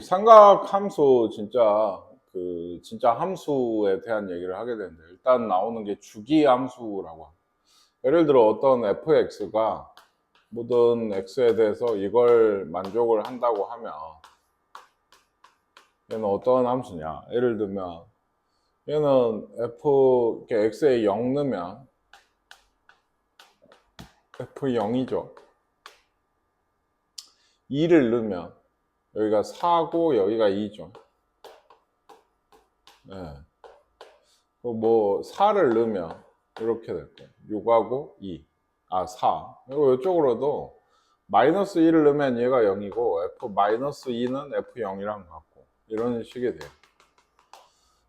삼각 함수 진짜 함수에 대한 얘기를 하게 되는데, 일단 나오는 게 주기 함수라고 합니다. 예를 들어 어떤 fx가 모든 x에 대해서 이걸 만족을 한다고 하면 얘는 어떤 함수냐? 예를 들면 얘는 x에 0 넣으면 f0이죠. 2를 넣으면 여기가 4고 여기가 2죠. 네. 뭐 4를 넣으면 이렇게 될 거예요. 6하고 2. 4. 그리고 이쪽으로도 마이너스 1을 넣으면 얘가 0이고 f-2는 f0이랑 같고 이런 식이 돼요.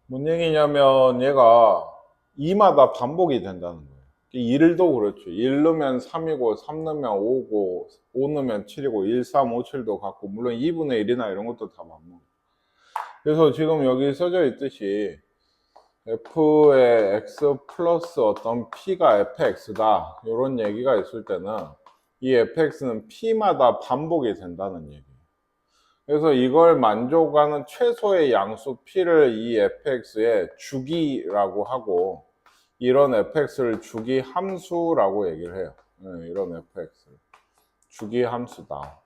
뭔 얘기냐면 얘가 2마다 반복이 된다는 거예요. 1도 그렇죠. 1 넣으면 3이고 3 넣으면 5고 5 넣으면 7이고 1, 3, 5, 7도 같고 물론 2분의 1이나 이런 것도 다 반복. 그래서 지금 여기 써져 있듯이 f의 x 플러스 어떤 p가 fx다 이런 얘기가 있을 때는 이 fx는 p마다 반복이 된다는 얘기예요. 그래서 이걸 만족하는 최소의 양수 p를 이 fx의 주기라고 하고 이런 fx를 주기 함수라고 얘기를 해요. 이런 fx를 주기 함수다.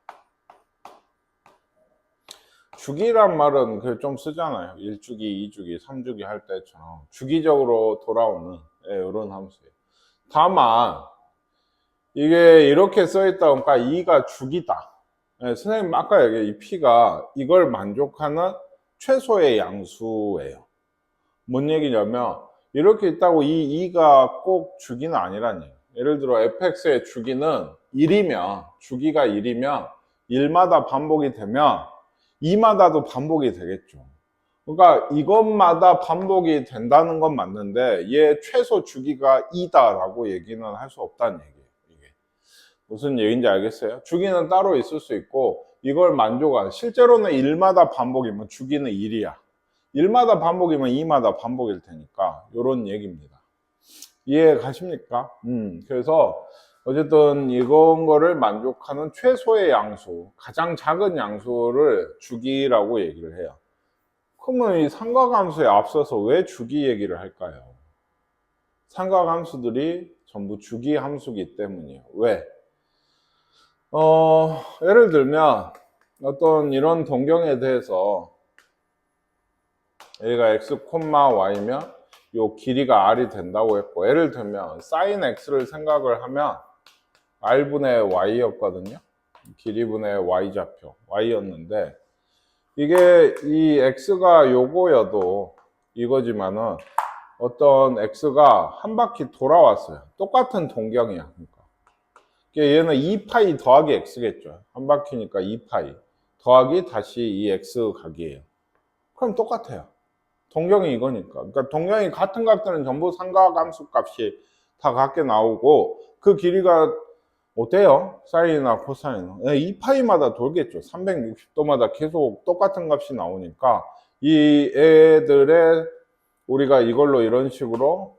주기란 말은 좀 쓰잖아요. 1주기, 2주기, 3주기 할 때처럼 주기적으로 돌아오는 이런 함수예요. 다만 이게 이렇게 써있다 보니까 2가 주기다. 선생님 아까 얘기한 이 p가 이걸 만족하는 최소의 양수예요. 뭔 얘기냐면 이렇게 있다고 이 2가 꼭 주기는 아니란 얘기예요. 예를 들어 fx의 주기는 1이면 주기가 1이면 1마다 반복이 되면 2마다도 반복이 되겠죠. 그러니까 이것마다 반복이 된다는 건 맞는데 얘 최소 주기가 2다라고 얘기는 할 수 없다는 얘기예요. 이게 무슨 얘기인지 알겠어요? 주기는 따로 있을 수 있고 이걸 만족하는 실제로는 1마다 반복이면 주기는 1이야. 1마다 반복이면 2마다 반복일 테니까 이런 얘기입니다. 이해 가십니까? 그래서 어쨌든 이런 거를 만족하는 최소의 양수, 가장 작은 양수를 주기라고 얘기를 해요. 그러면 이 삼각함수에 앞서서 왜 주기 얘기를 할까요? 삼각함수들이 전부 주기 함수기 때문이에요. 왜? 예를 들면 어떤 이런 동경에 대해서 여기가 x, y면 요 길이가 r이 된다고 했고 예를 들면 sin x를 생각을 하면 r분의 y였거든요. 길이분의 y좌표 y였는데 이게 이 x가 요거여도 이거지만은 어떤 x가 한 바퀴 돌아왔어요. 똑같은 동경이야. 그러니까 얘는 2파이 더하기 x겠죠. 한 바퀴니까 2파이 더하기 다시 이 x 각이에요. 그럼 똑같아요. 동경이 이거니까. 그러니까 동경이 같은 값들은 전부 삼각함수 값이 다 같게 나오고 그 길이가 어때요? 사인이나 코사인. 2파이마다 돌겠죠. 360도마다 계속 똑같은 값이 나오니까 이 애들의 우리가 이걸로 이런 식으로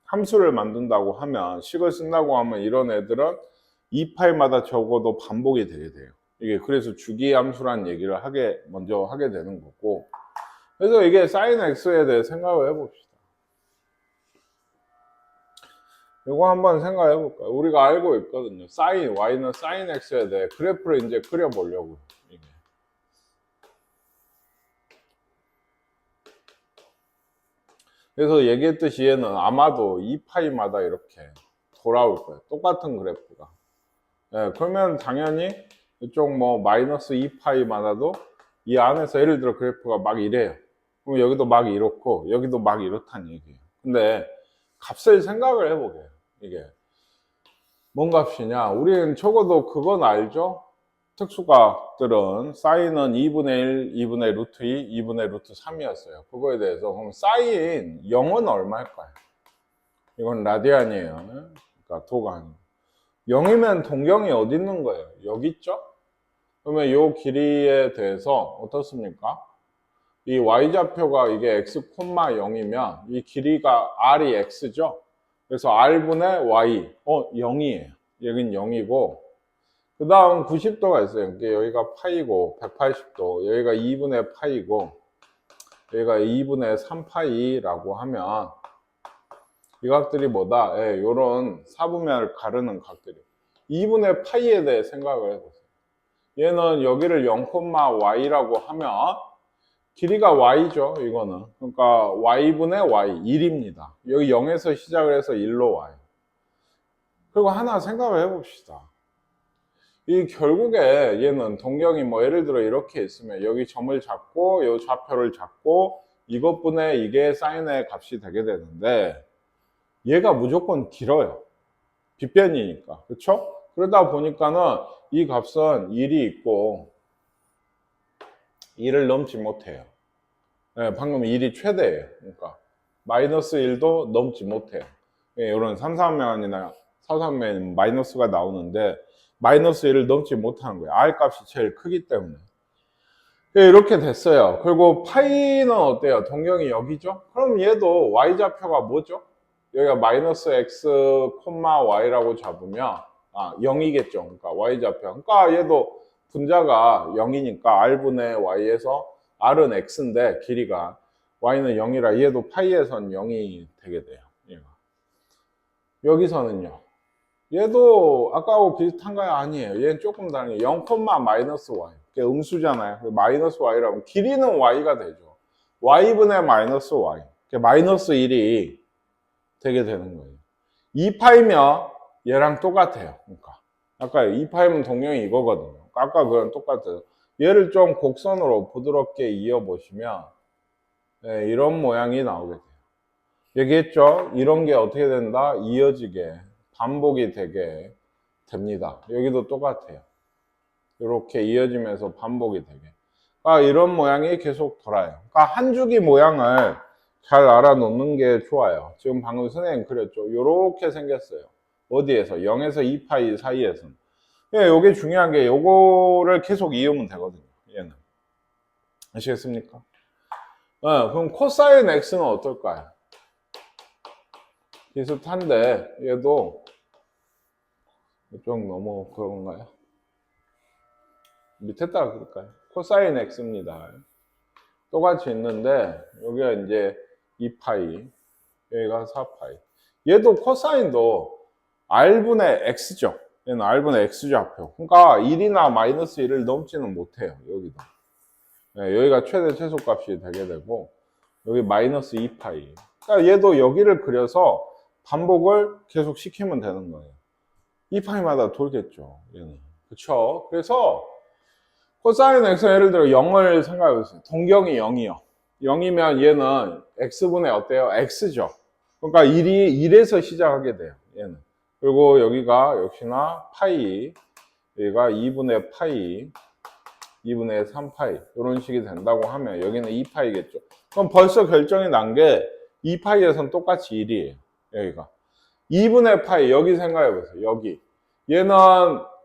함수를 만든다고 하면 식을 쓴다고 하면 이런 애들은 2파이마다 적어도 반복이 되게 돼요. 이게 그래서 주기 함수란 얘기를 먼저 하게 되는 거고 그래서 이게 sin x에 대해 생각을 해봅시다. 이거 한번 생각해 볼까요? 우리가 알고 있거든요. sin y는 sin x에 대해 그래프를 이제 그려보려고. 이게. 그래서 얘기했듯이 얘는 아마도 2파이마다 이렇게 돌아올 거예요. 똑같은 그래프가. 그러면 당연히 이쪽 뭐 마이너스 2파이마다도 이 안에서 예를 들어 그래프가 막 이래요. 그럼 여기도 막 이렇고 여기도 막 이렇다는 얘기예요. 근데 값을 생각을 해보게요. 이게 뭔 값이냐? 우리는 적어도 그건 알죠? 특수값들은 사인은 2분의 1, 2분의 루트 2, 2분의 루트 3이었어요. 그거에 대해서 그럼 사인 0은 얼마일까요? 이건 라디안이에요. 그러니까 도가 0이면 동경이 어디 있는 거예요? 여기 있죠? 그러면 이 길이에 대해서 어떻습니까? 이 y좌표가 이게 x, 0이면 이 길이가 r이 x죠? 그래서 r분의 y, 0이에요. 여긴 0이고 그 다음 90도가 있어요. 여기가 파이고 180도, 여기가 2분의 파이고 여기가 2분의 3파이라고 하면 이 각들이 뭐다? 예, 요런 사분면을 가르는 각들이 2분의 파이에 대해 생각을 해보세요. 얘는 여기를 0,y라고 하면 길이가 y죠, 이거는. 그러니까 y분의 y, 1입니다. 여기 0에서 시작을 해서 1로 와요. 그리고 하나 생각을 해봅시다. 이 결국에 얘는 동경이 뭐 예를 들어 이렇게 있으면 여기 점을 잡고 이 좌표를 잡고 이것분의 이게 사인의 값이 되게 되는데 얘가 무조건 길어요. 빗변이니까. 그렇죠? 그러다 보니까는 이 값은 1이 있고 1을 넘지 못해요. 네, 방금 1이 최대예요. 그러니까 마이너스 1도 넘지 못해요. 네, 이런 3,3면이나 4,3면 마이너스가 나오는데 마이너스 1을 넘지 못하는 거예요. R 값이 제일 크기 때문에. 네, 이렇게 됐어요. 그리고 파이는 어때요? 동경이 여기죠? 그럼 얘도 y좌표가 뭐죠? 여기가 마이너스 x, y라고 잡으면 0이겠죠. 그러니까 y좌표. 그러니까 얘도 분자가 0이니까 r분의 y에서 r은 x인데 길이가 y는 0이라 얘도 파이에선 0이 되게 돼요. 얘가. 여기서는요. 얘도 아까하고 비슷한가요? 아니에요. 얘는 조금 다른 게 0, 마이너스 y. 그게 음수잖아요. 마이너스 y라면 길이는 y가 되죠. y분의 마이너스 y. 마이너스 1이 되게 되는 거예요. 2파이면 얘랑 똑같아요. 그러니까 아까 2파이면 동형이 이거거든요. 아까 그건 똑같아요. 얘를 좀 곡선으로 부드럽게 이어보시면 네, 이런 모양이 나오게 돼요. 얘기했죠? 이런 게 어떻게 된다? 이어지게 반복이 되게 됩니다. 여기도 똑같아요. 이렇게 이어지면서 반복이 되게. 그러니까 이런 모양이 계속 돌아요. 그러니까 한 주기 모양을 잘 알아놓는 게 좋아요. 지금 방금 선생님 그렸죠? 이렇게 생겼어요. 어디에서? 0에서 2파이 사이에서는. 예, 이게 중요한 게 요거를 계속 이으면 되거든요. 얘는. 아시겠습니까? 그럼 코사인 x는 어떨까요? 비슷한데 얘도 좀 너무 그런가요? 밑에다가 그럴까요? 코사인 x입니다. 똑같이 있는데 여기가 이제 2파이, 여기가 4파이. 얘도 코사인도 r분의 x죠. 얘는 r분의 x좌표. 그러니까 1이나 마이너스 1을 넘지는 못해요. 여기도. 네, 여기가 최대 최소값이 되게 되고 여기 마이너스 2파이. 그러니까 얘도 여기를 그려서 반복을 계속 시키면 되는 거예요. 2파이마다 돌겠죠. 얘는. 그쵸? 그래서 코사인 x 예를 들어 0을 생각해 보세요. 동경이 0이요. 0이면 얘는 x분의 어때요? x죠. 그러니까 1에서 시작하게 돼요. 얘는. 그리고 여기가 역시나 파이, 여기가 2분의 파이, 2분의 3파이 이런 식이 된다고 하면 여기는 2파이겠죠. 그럼 벌써 결정이 난 게 2파이에선 똑같이 1이에요. 여기가 2분의 파이 여기 생각해 보세요. 여기 얘는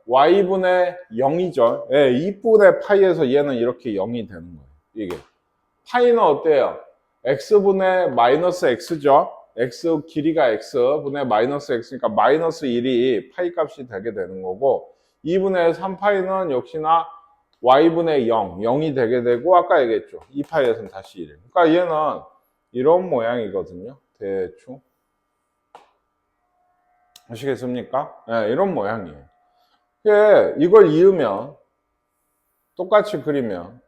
y분의 0이죠. 예, 2분의 파이에서 얘는 이렇게 0이 되는 거예요. 이게 파이는 어때요? x분의 마이너스 x죠. x 길이가 x분의 마이너스 x니까 마이너스 1이 파이 값이 되게 되는 거고 2분의 3파이는 역시나 y분의 0, 0이 되게 되고 아까 얘기했죠. 2파이에서는 다시 1. 그러니까 얘는 이런 모양이거든요. 대충. 아시겠습니까? 네, 이런 모양이에요. 이걸 이으면 똑같이 그리면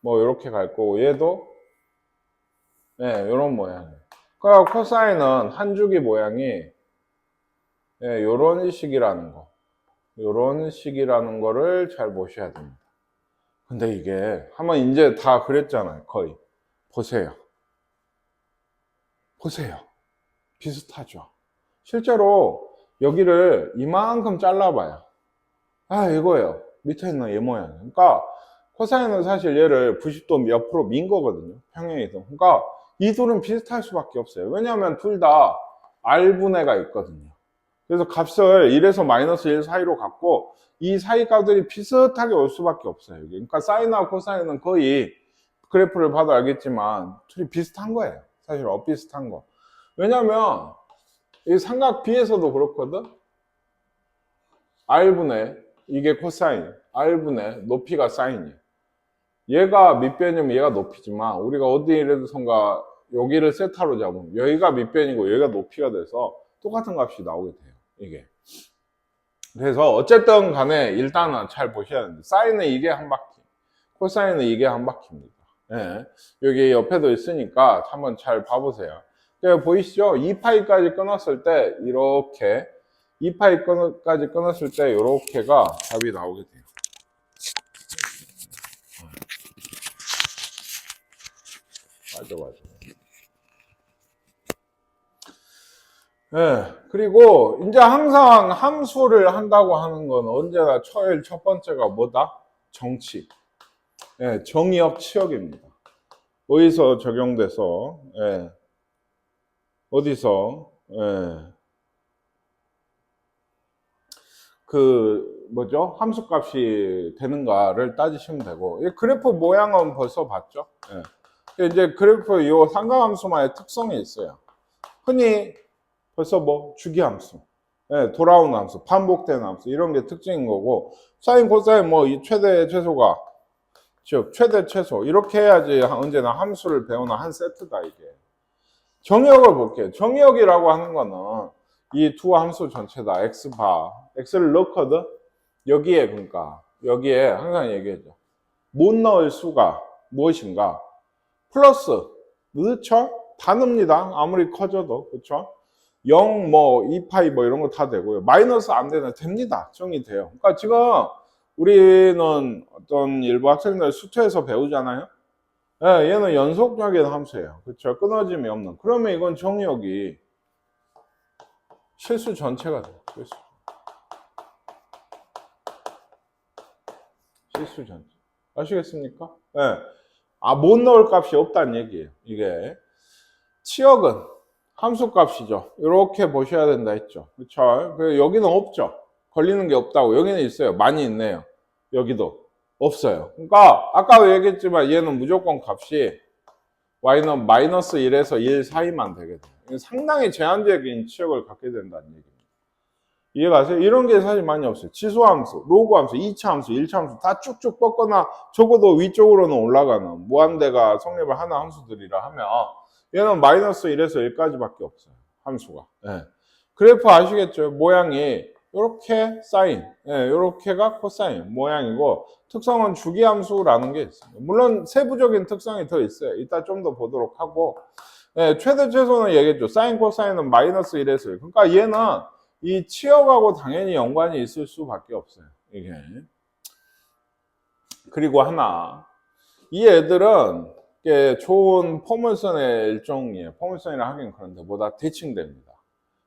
뭐 이렇게 갈 거고 얘도 이런 모양이에요. 그러니까 코사인은 한 주기 모양이 이런 식이라는 거. 이런 식이라는 거를 잘 보셔야 됩니다. 근데 이게 한번 이제 다 그렸잖아요. 거의. 보세요. 보세요. 비슷하죠. 실제로 여기를 이만큼 잘라봐요. 이거예요. 밑에 있는 얘 모양. 그러니까 코사인은 사실 얘를 90도 옆으로 민 거거든요. 평행에서. 그러니까 이 둘은 비슷할 수밖에 없어요. 왜냐하면 둘 다 r분의가 있거든요. 그래서 값을 1에서 마이너스 1 사이로 갖고 이 사이 값들이 비슷하게 올 수밖에 없어요. 그러니까 사인하고 코사인은 거의 그래프를 봐도 알겠지만 둘이 비슷한 거예요. 사실 비슷한 거. 왜냐하면 이 삼각 B에서도 그렇거든. R분의 이게 코사인, R분의 높이가 사인이에요. 얘가 밑변이면 얘가 높이지만 우리가 어디에선가 여기를 세타로 잡으면 여기가 밑변이고 여기가 높이가 돼서 똑같은 값이 나오게 돼요. 이게. 그래서 어쨌든 간에 일단은 잘 보셔야 됩니다. 사인은 이게 한 바퀴, 코사인은 이게 한 바퀴입니다. 예. 여기 옆에도 있으니까 한번 잘 봐보세요. 보이시죠? 2파이까지 끊었을 때 이렇게 2파이까지 끊었을 때 이렇게가 답이 나오게 돼요. 맞아. 예, 그리고 이제 항상 함수를 한다고 하는 건 언제나 제일 첫 번째가 뭐다? 정치. 예, 정의역 치역입니다. 어디서 적용돼서, 예, 어디서, 예, 뭐죠? 함수값이 되는가를 따지시면 되고, 이 그래프 모양은 벌써 봤죠? 예. 이제 그래프 이 삼각함수만의 특성이 있어요. 흔히 벌써 주기함수, 예, 돌아오는 함수, 반복되는 함수 이런 게 특징인 거고 사인, 코사인 이 최대 최소가 즉 최대 최소 이렇게 해야지 언제나 함수를 배우는 한 세트다 이게. 정의역을 볼게요. 정의역이라고 하는 거는 이 두 함수 전체다. x바 x를 넣거든. 여기에 그러니까 여기에 항상 얘기하죠. 못 넣을 수가 무엇인가? 플러스 그렇죠? 다 넣습니다. 아무리 커져도 그렇죠? 0, 2파이 이런 거 다 되고요. 마이너스 안 되면 됩니다. 정의돼요. 그러니까 지금 우리는 어떤 일부 학생들 수투에서 배우잖아요. 예, 얘는 연속적인 함수예요. 그렇죠? 끊어짐이 없는. 그러면 이건 정의역이 실수 전체가 돼요. 실수 전체. 아시겠습니까? 예. 못 넣을 값이 없다는 얘기예요. 이게. 치역은 함수값이죠. 이렇게 보셔야 된다 했죠. 그렇죠? 여기는 없죠. 걸리는 게 없다고. 여기는 있어요. 많이 있네요. 여기도 없어요. 그러니까 아까도 얘기했지만 얘는 무조건 값이 y는 마이너스 1에서 1 사이만 되게 돼요. 상당히 제한적인 치역을 갖게 된다는 얘기입니다. 이해가세요? 이런 게 사실 많이 없어요. 지수함수, 로그함수, 2차 함수, 1차 함수 다 쭉쭉 뻗거나 적어도 위쪽으로는 올라가는 무한대가 성립을 하는 함수들이라 하면 얘는 마이너스 1에서 1까지밖에 없어요. 함수가. 예. 그래프 아시겠죠? 모양이 이렇게 사인, 이렇게가 코사인 모양이고 특성은 주기함수라는 게 있어요. 물론 세부적인 특성이 더 있어요. 이따 좀 더 보도록 하고 최대 최소는 얘기했죠. 사인, 코사인은 마이너스 1에서 1. 그러니까 얘는 이 치역하고 당연히 연관이 있을 수밖에 없어요. 이게. 그리고 하나, 이 애들은 좋은 포물선의 일종이에요. 포물선이라 하긴 그런데 보다 대칭됩니다.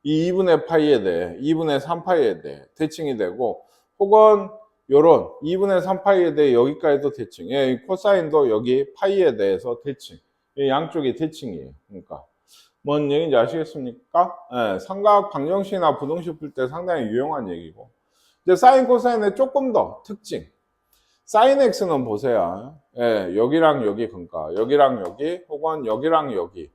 이 2분의 파이에 대해 2분의 3파이에 대해 대칭이 되고 혹은 요런 2분의 3파이에 대해 여기까지도 대칭. 예, 코사인도 여기 파이에 대해서 대칭. 양쪽이 대칭이에요. 그러니까 뭔 얘기인지 아시겠습니까? 예, 삼각 방정식이나 부등식 풀 때 상당히 유용한 얘기고. 이제 사인, 코사인의 조금 더 특징. 사인 x는 보세요. 예, 여기랑 여기 그러니까 여기랑 여기 혹은 여기랑 여기,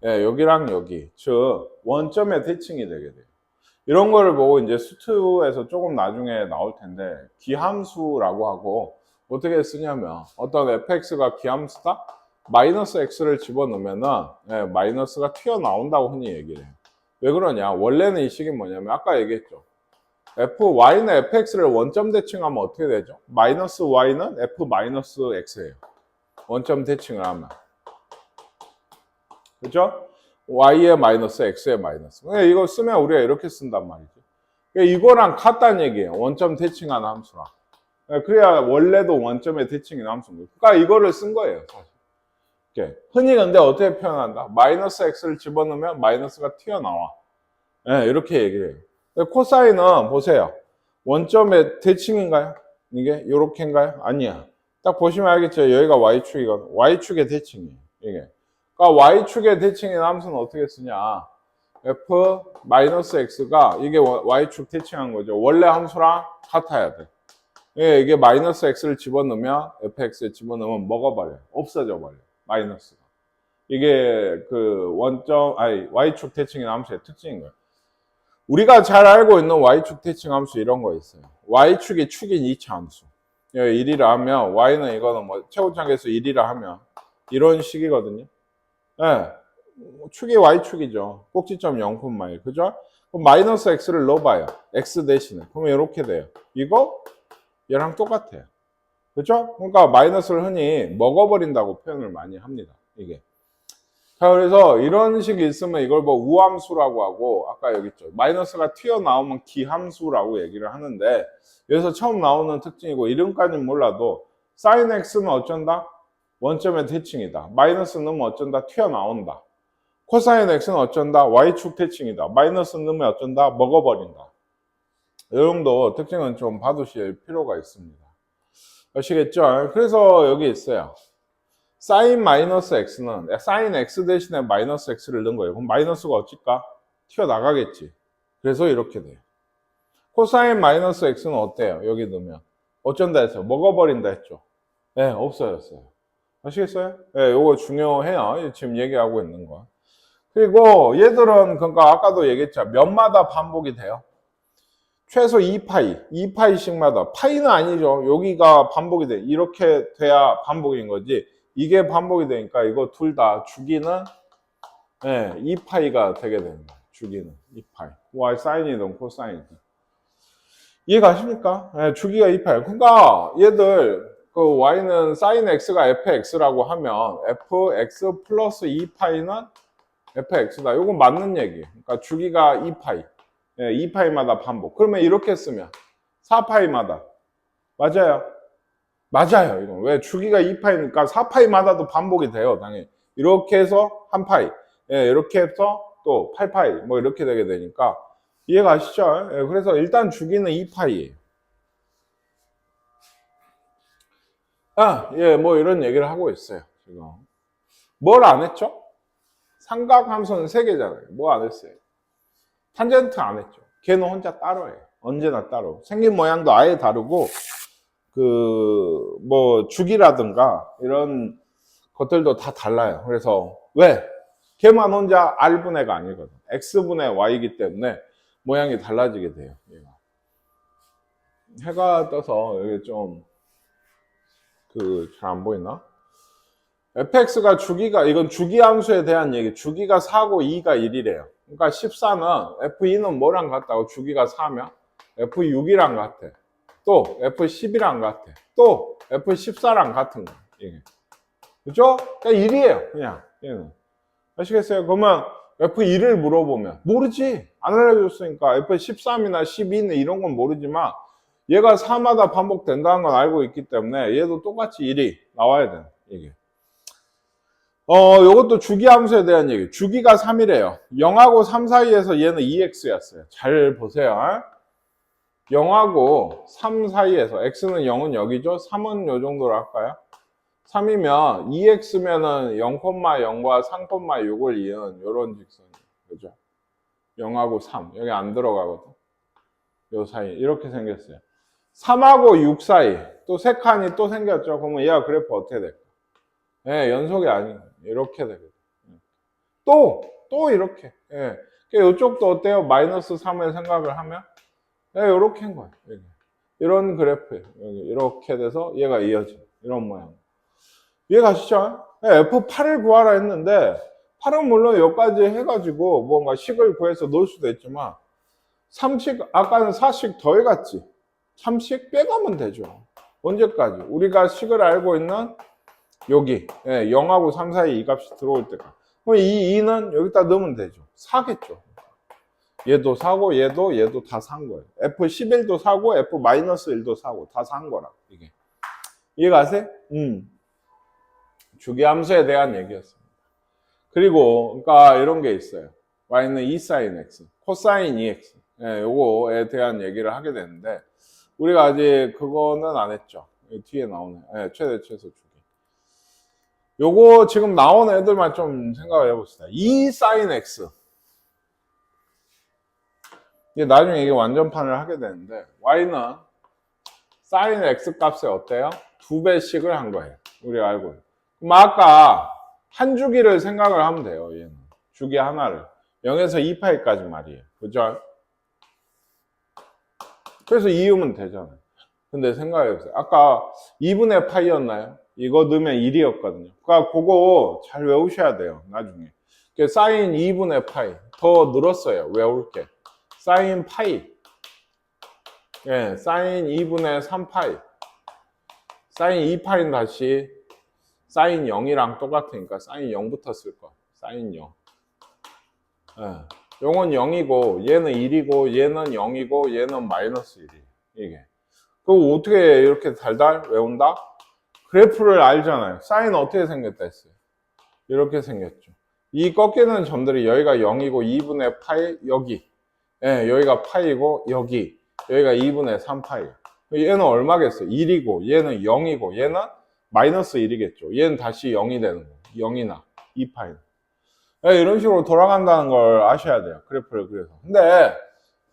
예, 여기랑 여기, 즉 원점의 대칭이 되게 돼요. 이런 거를 보고 이제 수투에서 조금 나중에 나올 텐데 기함수라고 하고 어떻게 쓰냐면 어떤 fx가 기함수다? 마이너스 x를 집어넣으면은 마이너스가 튀어나온다고 흔히 얘기를 해요. 왜 그러냐? 원래는 이 식이 뭐냐면 아까 얘기했죠. fy는 fx를 원점 대칭하면 어떻게 되죠? 마이너스 y는 f 마이너스 x예요. 원점 대칭을 하면. 그죠? y의 마이너스, x의 마이너스. 이거 쓰면 우리가 이렇게 쓴단 말이죠. 이거랑 같다는 얘기예요. 원점 대칭하는 함수랑. 그래야 원래도 원점의 대칭인 함수입니다. 그러니까 이거를 쓴 거예요. 사실. 흔히 근데 어떻게 표현한다? 마이너스 x를 집어넣으면 마이너스가 튀어나와. 이렇게 얘기를 해요. 코사인은 보세요. 원점의 대칭인가요? 이게 요렇게인가요? 아니야. 딱 보시면 알겠죠. 여기가 y축이거든. y축의 대칭이에요. 이게. 그러니까 y축의 대칭인 함수는 어떻게 쓰냐? f-x가 이게 y축 대칭한 거죠. 원래 함수랑 같아야 돼. 이게 마이너스 x를 집어넣으면 fx에 집어넣으면 먹어버려요. 없어져 버려요. 마이너스가. 이게 그 원점, y축 대칭인 함수의 특징인 거예요. 우리가 잘 알고 있는 y축 대칭 함수 이런 거 있어요. y축이 축인 2차 함수. 1이라 하면 y는 이거는 뭐 최고차계수 1이라 하면 이런 식이거든요. 예. 축이 y축이죠. 꼭지점 0,1. 그죠? 그럼 마이너스 x를 넣어봐요. x 대신에. 그러면 이렇게 돼요. 이거 얘랑 똑같아요. 그죠? 그러니까 마이너스를 흔히 먹어버린다고 표현을 많이 합니다. 이게. 자, 그래서 이런 식이 있으면 이걸 뭐 우함수라고 하고, 아까 여기 있죠. 마이너스가 튀어나오면 기함수라고 얘기를 하는데, 여기서 처음 나오는 특징이고, 이름까지는 몰라도, sin x는 어쩐다? 원점의 대칭이다. 마이너스 넣으면 어쩐다? 튀어나온다. 코사인 x는 어쩐다? y축 대칭이다. 마이너스 넣으면 어쩐다? 먹어버린다. 이 정도 특징은 좀 봐두실 필요가 있습니다. 아시겠죠? 그래서 여기 있어요. sin 마이너스 x는 sin x 대신에 마이너스 x를 넣은 거예요. 그럼 마이너스가 어쩔까? 튀어나가겠지. 그래서 이렇게 돼요. 코사인 마이너스 x는 어때요? 여기 넣으면 어쩐다 했어요? 먹어버린다 했죠. 네, 없어졌어요. 아시겠어요? 네, 요거 중요해요. 지금 얘기하고 있는 거. 그리고 얘들은 그러니까 아까도 얘기했죠. 몇마다 반복이 돼요. 최소 2파이, 2파이씩마다. 파이는 아니죠. 여기가 반복이 돼. 이렇게 돼야 반복인 거지. 이게 반복이 되니까 이거 둘 다 주기는 2파이가 되게 됩니다. 주기는 2파이. y 사인이든 코사인이든. 이해가십니까? 주기가 2파이. 그러니까 얘들 그 y는 sin x가 fx라고 하면 fx 플러스 2파이는 fx다. 이건 맞는 얘기. 그러니까 주기가 2파이. 2파이마다 반복. 그러면 이렇게 쓰면 4파이마다. 맞아요. 맞아요. 이건 왜 주기가 2파이니까 4파이마다도 반복이 돼요. 당연히. 이렇게 해서 1파이. 이렇게 해서 또 8파이. 뭐 이렇게 되게 되니까 이해가시죠? 그래서 일단 주기는 2파이예요. 뭐 이런 얘기를 하고 있어요. 지금. 뭘 안 했죠? 삼각함수는 3개잖아요. 뭐 안 했어요? 탄젠트 안 했죠. 걔는 혼자 따로 해요. 언제나 따로. 생긴 모양도 아예 다르고, 뭐, 주기라든가, 이런 것들도 다 달라요. 그래서, 왜? 걔만 혼자 R분해가 아니거든. X분의 Y이기 때문에 모양이 달라지게 돼요. 얘가. 해가 떠서, 여기 좀, 잘 안 보이나? fx가 주기가, 이건 주기 함수에 대한 얘기. 주기가 4고 2가 1이래요. 그러니까 14는 f2는 뭐랑 같다고? 주기가 4면 f6이랑 같아. 또 f10이랑 같아. 또 f14랑 같은 거야. 이게. 그죠? 그러니까 1이에요. 그냥 얘는. 아시겠어요? 그러면 f2를 물어보면 모르지. 안 알려줬으니까 f13이나 12는 이런 건 모르지만 얘가 4마다 반복된다는 건 알고 있기 때문에 얘도 똑같이 1이 나와야 돼. 이게. 요것도 주기 함수에 대한 얘기. 주기가 3이래요. 0하고 3 사이에서 얘는 2x였어요. 잘 보세요. 0하고 3 사이에서 x는 0은 여기죠. 3은 요 정도로 할까요? 3이면 2x면은 0,0과 3,6을 이은 요런 직선이에요. 그죠? 0하고 3. 여기 안 들어가거든. 요 사이. 이렇게 생겼어요. 3하고 6 사이. 또 3칸이 또 생겼죠. 그러면 얘가 그래프 어떻게 될까? 연속이 아니에요. 이렇게 되거든요. 또 이렇게. 이쪽도 어때요? 마이너스 3을 생각을 하면 이렇게 한 거예요. 이런 그래프예요. 이렇게 돼서 얘가 이어져. 이런 모양. 이해가시죠? F8을 구하라 했는데 8은 물론 여기까지 해가지고 뭔가 식을 구해서 넣을 수도 있지만 3식, 아까는 4식 더해갔지. 3식 빼가면 되죠. 언제까지? 우리가 식을 알고 있는 여기 0하고 3 사이 이 값이 들어올 때가. 그럼 이 2는 여기다 넣으면 되죠. 4겠죠. 얘도 사고 얘도 다 산 거예요. F11도 사고 F-1도 사고 다 산 거라. 이게. 이해가세요? 주기함수에 대한 얘기였습니다. 그리고 그러니까 이런 게 있어요. y는 2sin x, 코사인 2x. 요거에 대한 얘기를 하게 되는데 우리가 아직 그거는 안 했죠. 뒤에 나오네. 최대 최소 주기. 요거 지금 나온 애들만 좀 생각을 해봅시다. 2sin x. 이게 나중에 이게 완전판을 하게 되는데 y는 sin x 값에 어때요? 2배씩을 한 거예요. 우리가 알고 있는. 그럼 아까 한 주기를 생각을 하면 돼요. 얘는 주기 하나를 0에서 2파이까지 말이에요. 그죠? 그래서 이으면 되잖아요. 근데 생각해보세요. 아까 2분의 파이였나요? 이거 넣으면 1이었거든요. 그러니까 그거 잘 외우셔야 돼요. 나중에. 사인 2분의 파이. 더 늘었어요. 외울 게. 사인 파이. 예, 사인 2분의 3파이. 사인 2파이는 다시 사인 0이랑 똑같으니까 사인 0부터 쓸 거. 사인 0. 예. 요건 0이고 얘는 1이고 얘는 0이고 얘는 마이너스 1이에요. 이게. 그럼 어떻게 이렇게 달달 외운다? 그래프를 알잖아요. 사인 어떻게 생겼다 했어요? 이렇게 생겼죠. 이 꺾이는 점들이 여기가 0이고 2분의 파이 여기. 예, 여기가 파이고 여기가 2분의 3파이. 얘는 얼마겠어요? 1이고 얘는 0이고 얘는 마이너스 1이겠죠. 얘는 다시 0이 되는 거예요. 0이나 2파이. 예, 이런 식으로 돌아간다는 걸 아셔야 돼요. 그래프를 그려서. 근데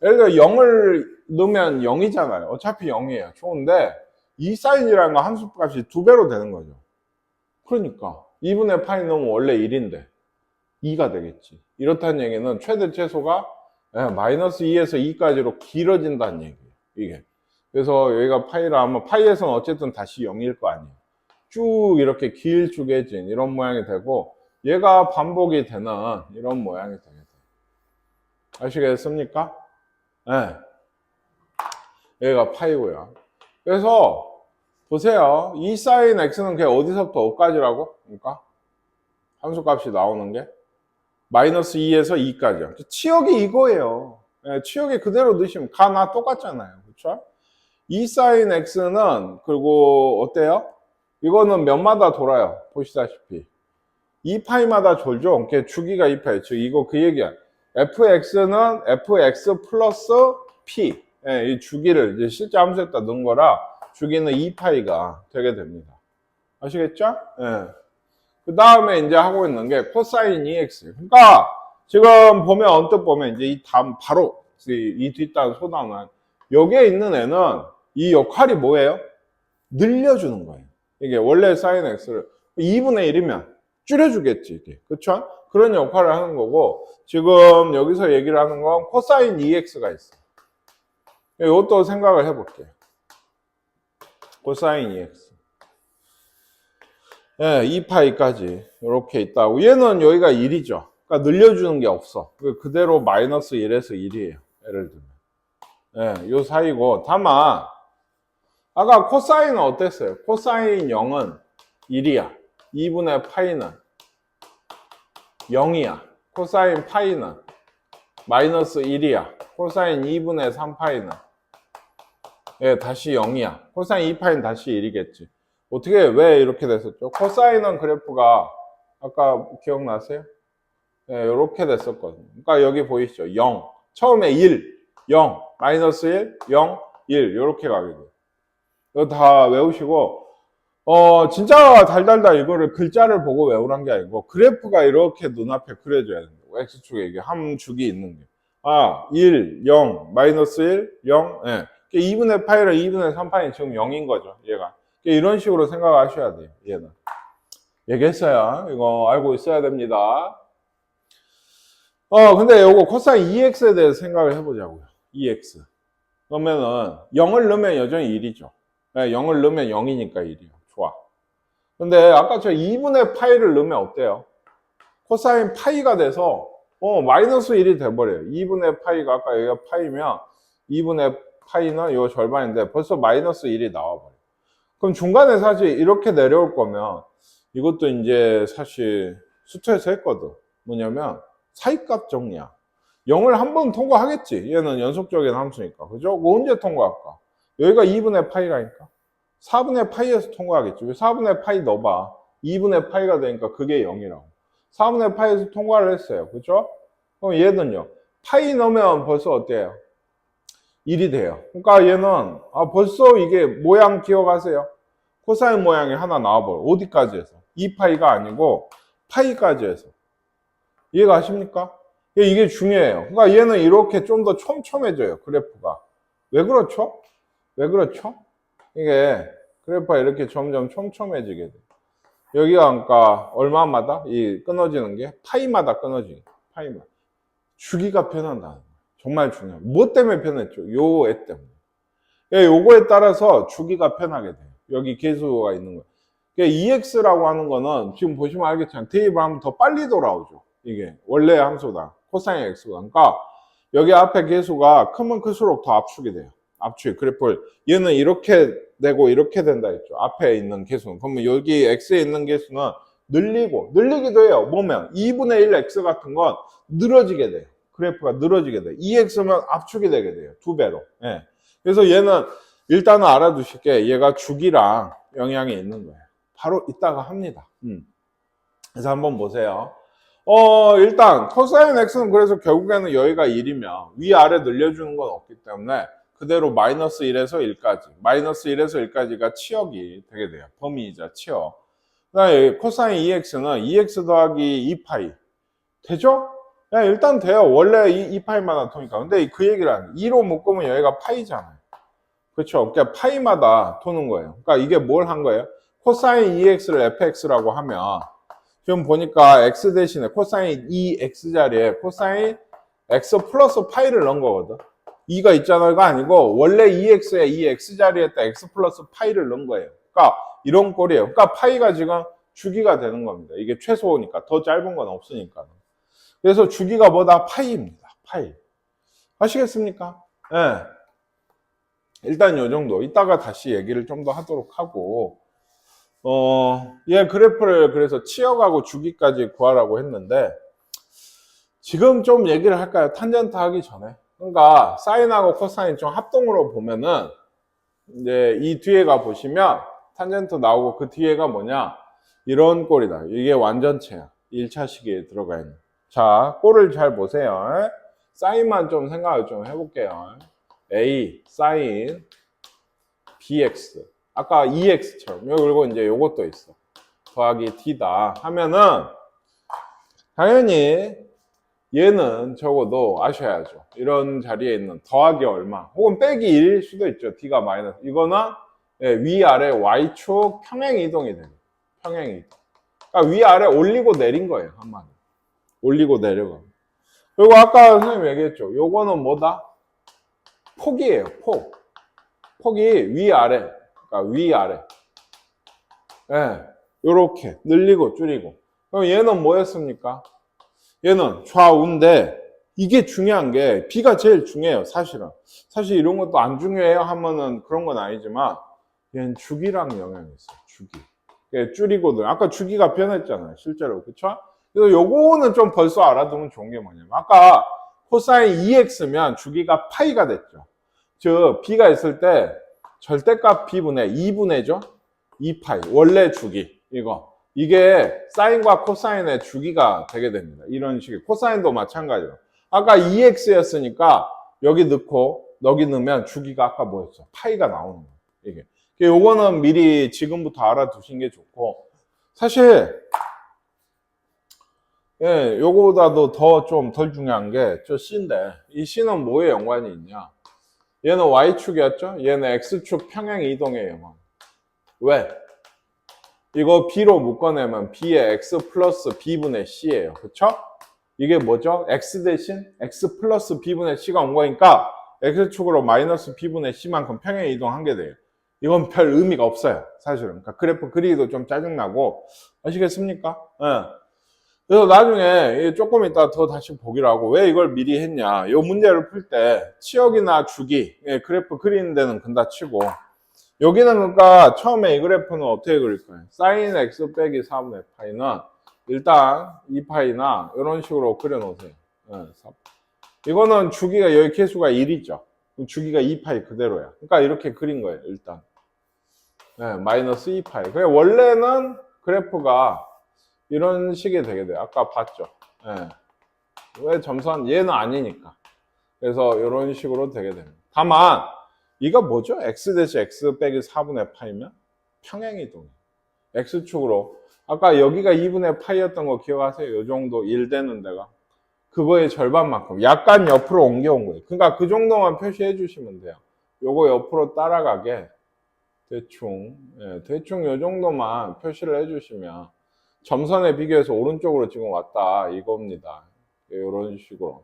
예를 들어 0을 넣으면 0이잖아요. 어차피 0이에요. 좋은데 이 사인이라는 건 함수값이 2배로 되는 거죠. 그러니까 2분의 파이 넣으면 원래 1인데 2가 되겠지. 이렇다는 얘기는 최대 최소가 마이너스 2에서 2까지로 길어진다는 얘기예요. 이게. 그래서 여기가 파이라 하면 파이에서는 어쨌든 다시 0일 거 아니에요. 쭉 이렇게 길쭉해진 이런 모양이 되고 얘가 반복이 되는 이런 모양이 되게 돼요. 아시겠습니까? 네. 여기가 파이고요. 그래서 보세요. 이 사인 x는 그냥 어디서부터 어디까지라고? 그러니까 함수값이 나오는 게 마이너스 2에서 2까지요. 치역이 이거예요. 네, 치역이 그대로 넣으시면 가나 똑같잖아요. 그렇죠? 이 사인 x는 그리고 어때요? 이거는 몇마다 돌아요. 보시다시피 2파이마다 돌죠. 주기가 2파이. 즉 이거 그 얘기야. fx는 fx 플러스 p. 예, 이 주기를 이제 실제 함수에다 넣은 거라 주기는 2파이가 되게 됩니다. 아시겠죠? 예. 그 다음에 이제 하고 있는 게 코사인 2x. 그러니까 지금 보면 언뜻 보면 이제 이 다음 바로 이 뒷단 소단은 여기에 있는 애는 이 역할이 뭐예요? 늘려주는 거예요. 이게 원래 사인 x를 2분의 1이면 줄여주겠지, 이게. 그쵸? 그런 역할을 하는 거고, 지금 여기서 얘기를 하는 건 코사인 2x가 있어요. 이것도 생각을 해볼게요. 코사인 2x. 예, 2파이까지 이렇게 있다고. 얘는 여기가 1이죠. 그러니까 늘려주는 게 없어. 그대로 마이너스 1에서 1이에요. 예를 들면. 예, 요 사이고. 다만, 아까 코사인은 어땠어요? 코사인 0은 1이야. 2분의 파이는 0이야. 코사인 파이는 마이너스 1이야. 코사인 2분의 3파이는 예, 다시 0이야. 코사인 2파이는 다시 1이겠지. 어떻게 왜 이렇게 됐었죠? 코사인은 그래프가 아까 기억나세요? 예, 이렇게 됐었거든요. 그러니까 여기 보이시죠? 0. 처음에 1, 0, 마이너스 1, 0, 1 이렇게 가게 돼요. 이거 다 외우시고 진짜 달달달 이거를 글자를 보고 외우란 게 아니고 그래프가 이렇게 눈앞에 그려져야 된다고. X축에 이게 함축이 있는 게. 1, 0, 마이너스 1, 0, 예. 2분의 파이랑 2분의 3파이 지금 0인 거죠, 얘가. 이런 식으로 생각하셔야 돼요, 얘는. 얘기했어요. 이거 알고 있어야 됩니다. 근데 요거 코사인 2x에 대해서 생각을 해보자고요. 2x. 그러면은 0을 넣으면 여전히 1이죠. 네, 0을 넣으면 0이니까 1이요. 좋아. 근데 아까 저 2분의 파이를 넣으면 어때요? 코사인 파이가 돼서 마이너스 1이 돼버려요. 2분의 파이가 아까 여기가 파이면 2분의 파이는 이거 절반인데 벌써 마이너스 1이 나와버려요. 그럼 중간에 사실 이렇게 내려올 거면 이것도 이제 사실 수트에서 했거든. 뭐냐면 사이값 정리야. 0을 한 번 통과하겠지. 얘는 연속적인 함수니까. 그죠? 그거 언제 통과할까? 여기가 2분의 파이라니까. 4분의 파이에서 통과하겠지. 왜 4분의 파이 넣어봐. 2분의 파이가 되니까 그게 0이라고. 4분의 파이에서 통과를 했어요. 그죠? 그럼 얘는요. 파이 넣으면 벌써 어때요? 1이 돼요. 그러니까 얘는 벌써 이게 모양 기억하세요? 코사인 모양이 하나 나와버려. 어디까지 해서? 2파이가 아니고 파이까지 해서. 이해가 하십니까? 이게 중요해요. 그러니까 얘는 이렇게 좀 더 촘촘해져요. 그래프가. 왜 그렇죠? 왜 그렇죠? 이게 그래프가 이렇게 점점 촘촘해지게 돼요. 여기가 그러니까 얼마마다 이 끊어지는 게 파이마다 끊어지게. 파이마다. 주기가 변한다는 거예요. 정말 중요해요. 뭐 때문에 변했죠? 요 애 때문에. 예, 요거에 따라서 주기가 편하게 돼요. 여기 계수가 있는 거예요. 그러니까 EX라고 하는 거는 지금 보시면 알겠지만 대입을 하면 더 빨리 돌아오죠. 이게 원래 함수다. 코사인 X가. 그러니까 여기 앞에 계수가 크면 클수록 더 압축이 돼요. 압축 그래프를 얘는 이렇게 되고 이렇게 된다 했죠. 앞에 있는 계수는. 그러면 여기 X에 있는 계수는 늘리기도 해요. 뭐면 2분의 1 X 같은 건 늘어지게 돼요. 그래프가 늘어지게 돼요. 2X면 압축이 되게 돼요. 2배로. 예. 그래서 얘는 일단은 알아두실게 얘가 주기랑 영향이 있는 거예요. 바로 이따가 합니다. 그래서 한번 보세요. 일단 코사인 X는 그래서 결국에는 여기가 1이면 위아래 늘려주는 건 없기 때문에 그대로 마이너스 1에서 1까지 마이너스 1에서 1까지가 치역이 되게 돼요. 범위이자 치역. 그 다음에 코사인 2x는 2x 더하기 2파이 되죠? 야, 일단 돼요. 원래 2파이마다 도니까. 근데 그 얘기를 하는 2로 묶으면 여기가 파이잖아요. 그렇죠? 그러니까 파이마다 도는 거예요. 그러니까 이게 뭘 한 거예요? 코사인 2x를 fx라고 하면 지금 보니까 x 대신에 코사인 2x 자리에 코사인 x 플러스 파이를 넣은 거거든. 2가 있잖아요. 이거 아니고 원래 2x에 이 x 자리에다 x 플러스 파이를 넣은 거예요. 그러니까 이런 꼴이에요. 그러니까 파이가 지금 주기가 되는 겁니다. 이게 최소니까 더 짧은 건 없으니까. 그래서 주기가 뭐다? 파이입니다. 파이. 아시겠습니까? 예. 네. 일단 요 정도. 이따가 다시 얘기를 좀 더 하도록 하고 얘 그래프를 그래서 치역하고 주기까지 구하라고 했는데 지금 좀 얘기를 할까요? 탄젠트 하기 전에. 그러니까 사인하고 코사인 좀 합동으로 보면은 이제 이 뒤에가 보시면 탄젠트 나오고 그 뒤에가 뭐냐? 이런 꼴이다. 이게 완전체야. 1차 시기에 들어가 있는. 자, 꼴을 잘 보세요. 사인만 좀 생각을 좀 해볼게요. A, 사인, BX. 아까 EX처럼. 그리고 이제 요것도 있어. 더하기 D다 하면은 당연히 얘는 적어도 아셔야죠. 이런 자리에 있는 더하기 얼마 혹은 빼기 1일 수도 있죠. D가 마이너스. 이거는 위아래 Y축 평행 이동이 돼요. 평행 이동. 그러니까 위아래 올리고 내린 거예요. 한마디. 올리고 내려가. 그리고 아까 선생님 얘기했죠. 요거는 뭐다? 폭이에요. 폭. 폭이 위아래. 그러니까 위아래. 예. 요렇게 늘리고 줄이고. 그럼 얘는 뭐였습니까? 얘는 좌우인데 이게 중요한 게 B가 제일 중요해요. 사실은. 사실 이런 것도 안 중요해요 하면은 그런 건 아니지만 얘는 주기랑 영향이 있어요. 주기. 줄이고들. 아까 주기가 변했잖아요. 실제로. 그쵸? 그래서 요거는 좀 벌써 알아두면 좋은 게 뭐냐면 아까 코사인 2x면 주기가 파이가 됐죠. 즉 B가 있을 때 절대값 B분의 2분의죠. 2파이. 원래 주기. 이게 사인과 코사인의 주기가 되게 됩니다. 이런 식의 코사인도 마찬가지로. 아까 2x였으니까 여기 넣고 여기 넣으면 주기가 아까 뭐였어? 파이가 나오는 거예요. 이게. 요거는 미리 지금부터 알아두신 게 좋고 사실 예, 요거보다도 더 좀 덜 중요한 게 저 C인데 이 C는 뭐에 연관이 있냐? 얘는 Y축이었죠? 얘는 X축 평행 이동의 연관. 왜? 이거 B로 묶어내면 B의 X 플러스 B분의 C예요. 그쵸? 이게 뭐죠? X 대신 X 플러스 B분의 C가 온 거니까 X축으로 마이너스 B분의 C만큼 평행 이동한 게 돼요. 이건 별 의미가 없어요. 사실은. 그러니까 그래프 그리기도 좀 짜증나고. 아시겠습니까? 네. 그래서 나중에 조금 이따 더 다시 보기로 하고 왜 이걸 미리 했냐. 이 문제를 풀 때 치역이나 주기, 그래프 그리는 데는 근다 치고 여기는 그러니까 처음에 이 그래프는 어떻게 그릴 거예요? 사인 x 빼기 4분의 파이는 일단 2파이나 이런 식으로 그려놓으세요. 네, 이거는 주기가 여기 계수가 1이죠. 주기가 2파이 그대로야. 그러니까 이렇게 그린 거예요. 일단 네, 마이너스 2파이. 그냥 원래는 그래프가 이런 식이 되게 돼요. 아까 봤죠. 네. 왜 점선 얘는 아니니까. 그래서 이런 식으로 되게 됩니다. 다만 이거 뭐죠? x 대신 x 빼기 4분의 파이면 평행이동. x축으로. 아까 여기가 2분의 파이였던 거 기억하세요? 이 정도 1 되는 데가. 그거의 절반만큼. 약간 옆으로 옮겨온 거예요. 그러니까 그 정도만 표시해 주시면 돼요. 요거 옆으로 따라가게 대충 대충 요 정도만 표시를 해 주시면 점선에 비교해서 오른쪽으로 지금 왔다 이겁니다. 이런 식으로.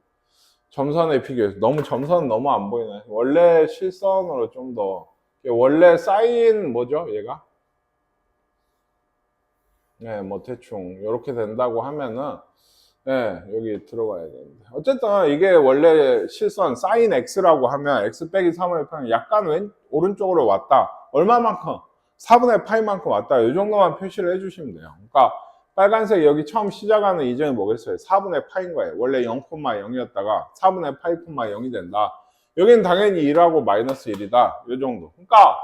점선에 비교해서. 너무 점선은 너무 안 보이네. 원래 실선으로 좀 더. 원래 사인 뭐죠 얘가? 네, 뭐 대충 이렇게 된다고 하면은 네, 여기 들어가야 되는데. 어쨌든 이게 원래 실선 사인 x라고 하면 x 빼기 3분의 파이 약간 오른쪽으로 왔다. 얼마만큼? 4분의 파이만큼 왔다. 이 정도만 표시를 해주시면 돼요. 그러니까 빨간색 여기 처음 시작하는 이점이 뭐겠어요? 4분의 파인 거예요. 원래 0,0이었다가 4분의 파이, 0이 된다. 여기는 당연히 1하고 마이너스 1이다. 이 정도. 그러니까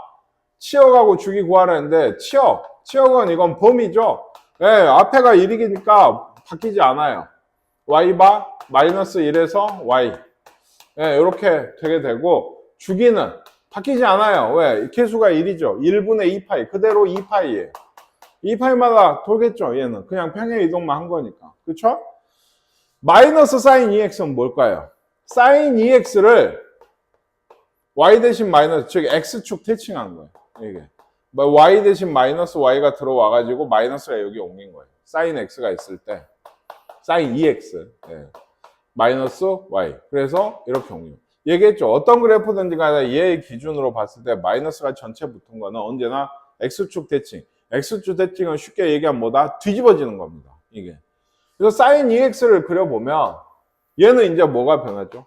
치역하고 주기 구하라는데 치역은 이건 범위죠. 네, 앞에가 1이니까 바뀌지 않아요. y바 마이너스 1에서 y. 네, 이렇게 되게 되고 주기는 바뀌지 않아요. 왜? 개수가 1이죠. 1분의 2파이. 그대로 2파이예요. 2파이마다 돌겠죠. 얘는 그냥 평행 이동만 한 거니까. 그쵸? 마이너스 사인 2x는 뭘까요? 사인 2x를 y 대신 마이너스, 즉 x축 대칭한 거예요. 이게 y 대신 마이너스 y가 들어와가지고 마이너스가 여기 옮긴 거예요. 사인 x가 있을 때 사인 2x 네. 마이너스 y. 그래서 이렇게 옮겨. 얘기했죠. 어떤 그래프든지 간에 얘의 기준으로 봤을 때 마이너스가 전체 붙은 거는 언제나 x축 대칭. x축 대칭은 쉽게 얘기하면 뭐다? 뒤집어지는 겁니다. 이게. 그래서 사인 2x를 그려보면 얘는 이제 뭐가 변하죠?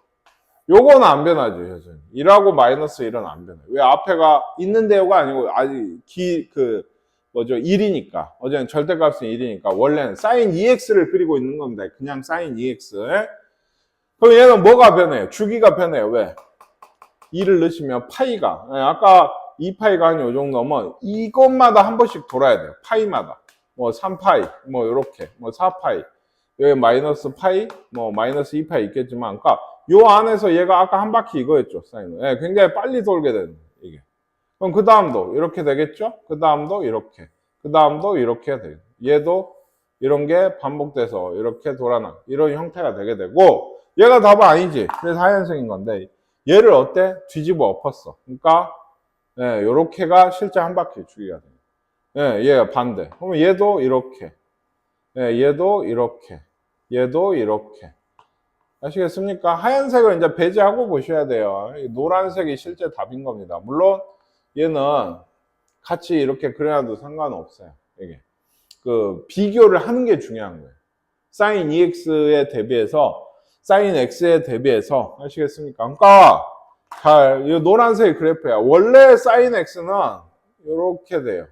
요거는 안 변하죠. 그래서 1하고 마이너스 1은 안 변해요. 왜? 앞에가 있는데요가 아니고 아직 1이니까. 어제는 절대값은 1이니까 원래는 사인 2x를 그리고 있는 겁니다. 그냥 사인 2x. 그럼 얘는 뭐가 변해요? 주기가 변해요. 왜? 2를 넣으시면 파이가. 아까 2파이가 한 요 정도면 이것마다 한 번씩 돌아야 돼요. 파이마다. 뭐 3파이, 뭐 요렇게, 뭐 4파이. 여기 마이너스 파이, 뭐 마이너스 2파이 있겠지만, 그러니까 요 안에서 얘가 아까 한 바퀴 이거였죠, 사인은. 예, 굉장히 빨리 돌게 되는 거예요, 이게. 그럼 그 다음도 이렇게 되겠죠? 그 다음도 이렇게. 그 다음도 이렇게 돼요. 얘도 이런 게 반복돼서 이렇게 돌아나. 이런 형태가 되게 되고, 얘가 답은 아니지. 그래서 하얀색인 건데, 얘를 어때? 뒤집어 엎었어. 그러니까, 예, 요렇게가 실제 한 바퀴 주기가 돼요. 예, 얘가 반대. 그러면 얘도 이렇게. 예, 얘도 이렇게. 얘도 이렇게. 아시겠습니까? 하얀색을 이제 배제하고 보셔야 돼요. 노란색이 실제 답인 겁니다. 물론 얘는 같이 이렇게 그려놔도 상관없어요. 이게 그 비교를 하는 게 중요한 거예요. 사인 2x에 대비해서 사인 x에 대비해서 아시겠습니까? 그러니까 잘, 이 노란색 그래프야. 원래 사인 x는 이렇게 돼요.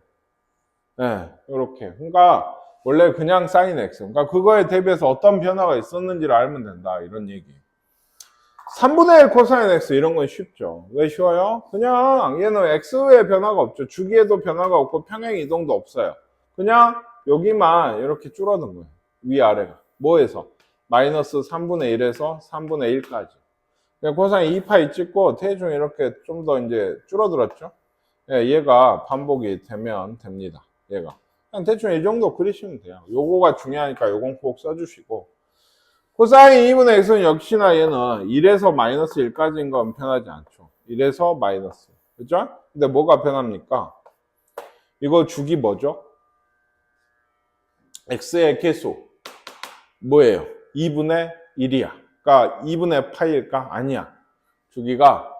네, 이렇게. 그러니까 원래 그냥 사인 x. 그러니까 그거에 대비해서 어떤 변화가 있었는지를 알면 된다. 이런 얘기. 3분의 1 코사인 x 이런 건 쉽죠. 왜 쉬워요? 그냥 얘는 x의 변화가 없죠. 주기에도 변화가 없고 평행 이동도 없어요. 그냥 여기만 이렇게 줄어든 거예요. 위아래가. 뭐에서? 마이너스 3분의 1에서 3분의 1까지. 코사인 2파이 찍고 대충 이렇게 좀 더 이제 줄어들었죠. 예, 얘가 반복이 되면 됩니다. 얘가. 그냥 대충 이 정도 그리시면 돼요. 요거가 중요하니까 요건 꼭 써주시고. 코사인 2분의 x는 역시나 얘는 1에서 마이너스 1까지인 건 변하지 않죠. 1에서 마이너스. 그죠? 근데 뭐가 변합니까? 이거 주기 뭐죠? x의 개수. 뭐예요? 2분의 1이야. 그러니까 2분의 파이일까? 아니야. 주기가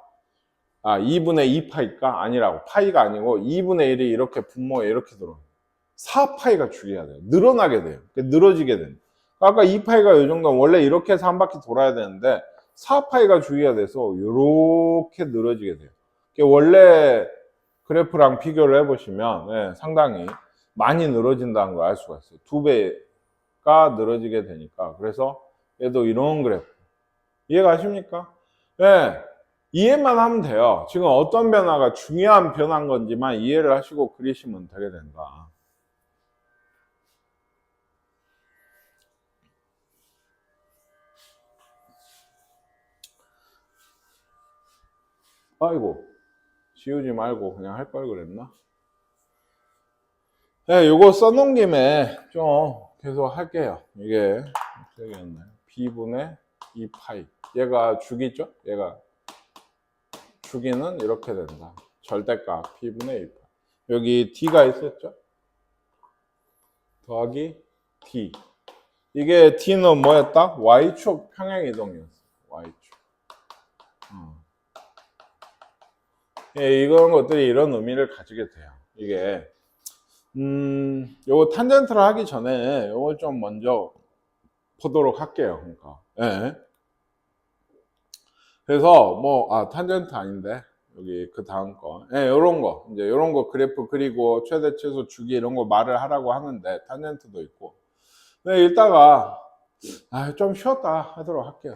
2분의 2파이가 아니라고. 파이가 아니고 2분의 1이 이렇게 분모에 이렇게 들어요. 4파이가 주기가 돼요. 늘어나게 돼요. 늘어지게 돼요. 아까 2파이가 이 정도면 원래 이렇게 해서 한 바퀴 돌아야 되는데 4파이가 주기가 돼서 이렇게 늘어지게 돼요. 원래 그래프랑 비교를 해보시면 네, 상당히 많이 늘어진다는 걸 알 수가 있어요. 2배가 늘어지게 되니까. 그래서 얘도 이런 그래프. 이해가십니까? 네. 이해만 하면 돼요. 지금 어떤 변화가 중요한 변화인 건지만 이해를 하시고 그리시면 되게 된다. 아이고, 지우지 말고 그냥 할 걸 그랬나? 네, 요거 써놓은 김에 좀 계속 할게요. 이게 기억이었나요? B분의 2파이. 얘가 주기죠? 얘가 주기는 이렇게 된다. 절대값 B분의 2파이. 여기 D가 있었죠? 더하기 D. 이게 D는 뭐였다? Y축 평행이동이었어. Y축. 예, 이런 것들이 이런 의미를 가지게 돼요. 이게 요거 탄젠트를 하기 전에 요걸 좀 먼저 보도록 할게요. 그러니까 예. 그래서 탄젠트 아닌데 여기 그 다음 거, 예, 요런 거 이제 요런 거 그래프 그리고 최대 최소 주기 이런 거 말을 하라고 하는데 탄젠트도 있고. 네, 이따가 좀 쉬었다 하도록 할게요.